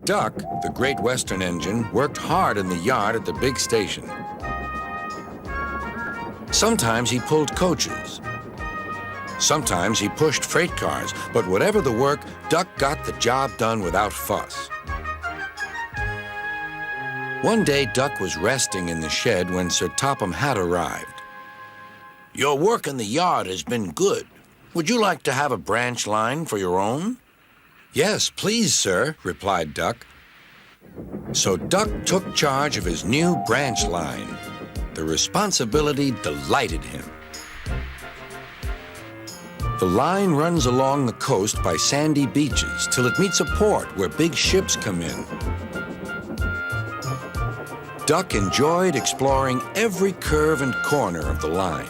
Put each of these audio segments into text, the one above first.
Duck, the Great Western engine, worked hard in the yard at the big station. Sometimes he pulled coaches. Sometimes he pushed freight cars, but whatever the work, Duck got the job done without fuss. One day, Duck was resting in the shed when Sir Topham Hatt arrived. "Your work in the yard has been good. Would you like to have a branch line for your own?" "Yes, please, sir," replied Duck. So Duck took charge of his new branch line. The responsibility delighted him. The line runs along the coast by sandy beaches till it meets a port where big ships come in. Duck enjoyed exploring every curve and corner of the line.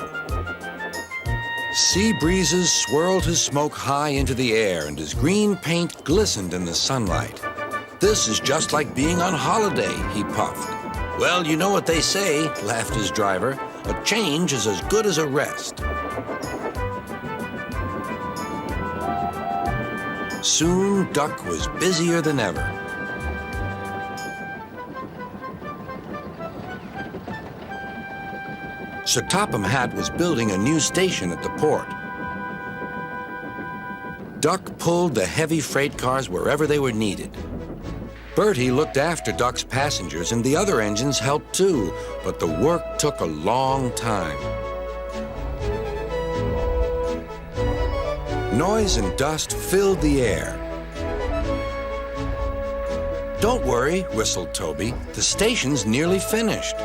Sea breezes swirled his smoke high into the air, and his green paint glistened in the sunlight. "This is just like being on holiday," he puffed. "Well, you know what they say," laughed his driver. "A change is as good as a rest." Soon, Duck was busier than ever. Sir Topham Hatt was building a new station at the port. Duck pulled the heavy freight cars wherever they were needed. Bertie looked after Duck's passengers, and the other engines helped too, but the work took a long time. Noise and dust filled the air. "Don't worry," whistled Toby. "The station's nearly finished."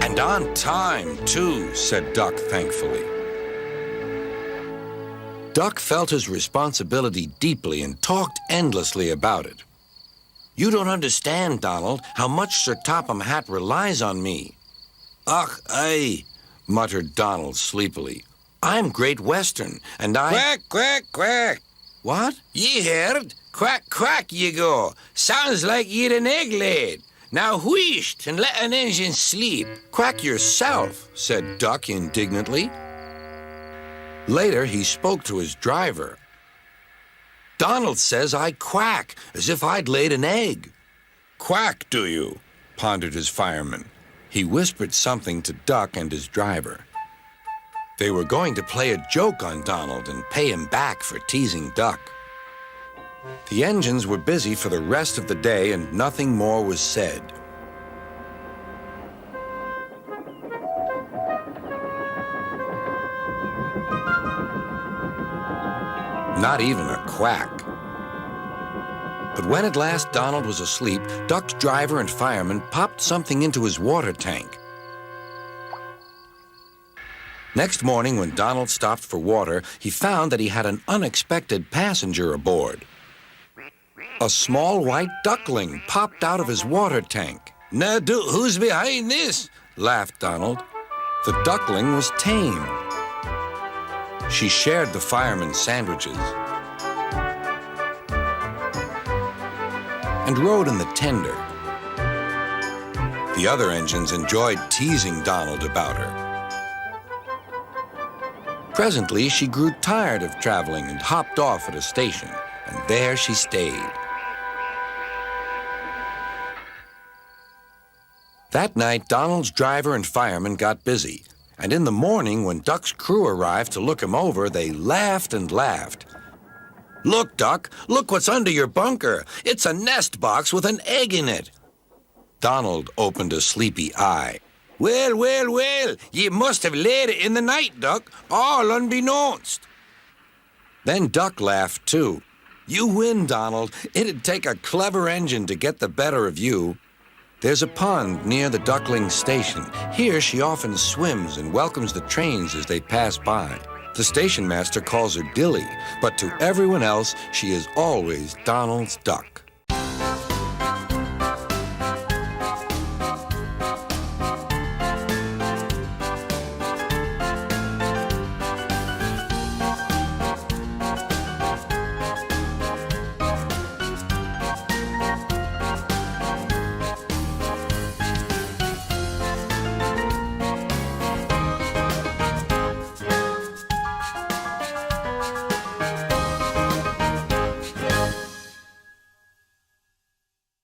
"And on time, too," said Duck thankfully. Duck felt his responsibility deeply and talked endlessly about it. "You don't understand, Donald, how much Sir Topham Hatt relies on me." "Ach, aye," muttered Donald sleepily. "I'm Great Western, and I—" "Quack, quack, quack." "What?" "Ye heard? Quack, quack, ye go. Sounds like ye'd an egg laid. Now wheesht and let an engine sleep." "Quack yourself," said Duck indignantly. Later, he spoke to his driver. "Donald says I quack, as if I'd laid an egg." "Quack, do you?" pondered his fireman. He whispered something to Duck and his driver. They were going to play a joke on Donald and pay him back for teasing Duck. The engines were busy for the rest of the day, and nothing more was said. Not even a quack. But when at last Donald was asleep, Duck's driver and fireman popped something into his water tank. Next morning, when Donald stopped for water, he found that he had an unexpected passenger aboard. A small white duckling popped out of his water tank. "Now, who's behind this?" laughed Donald. The duckling was tame. She shared the fireman's sandwiches and rode in the tender. The other engines enjoyed teasing Donald about her. Presently, she grew tired of traveling and hopped off at a station, and there she stayed. That night, Donald's driver and fireman got busy, and in the morning, when Duck's crew arrived to look him over, they laughed and laughed. "Look, Duck, look what's under your bunker. It's a nest box with an egg in it." Donald opened a sleepy eye. "Well, well, well, ye must have laid it in the night, Duck, all unbeknownst." Then Duck laughed, too. "You win, Donald. It'd take a clever engine to get the better of you." There's a pond near the duckling station. Here she often swims and welcomes the trains as they pass by. The station master calls her Dilly, but to everyone else, she is always Donald's duck.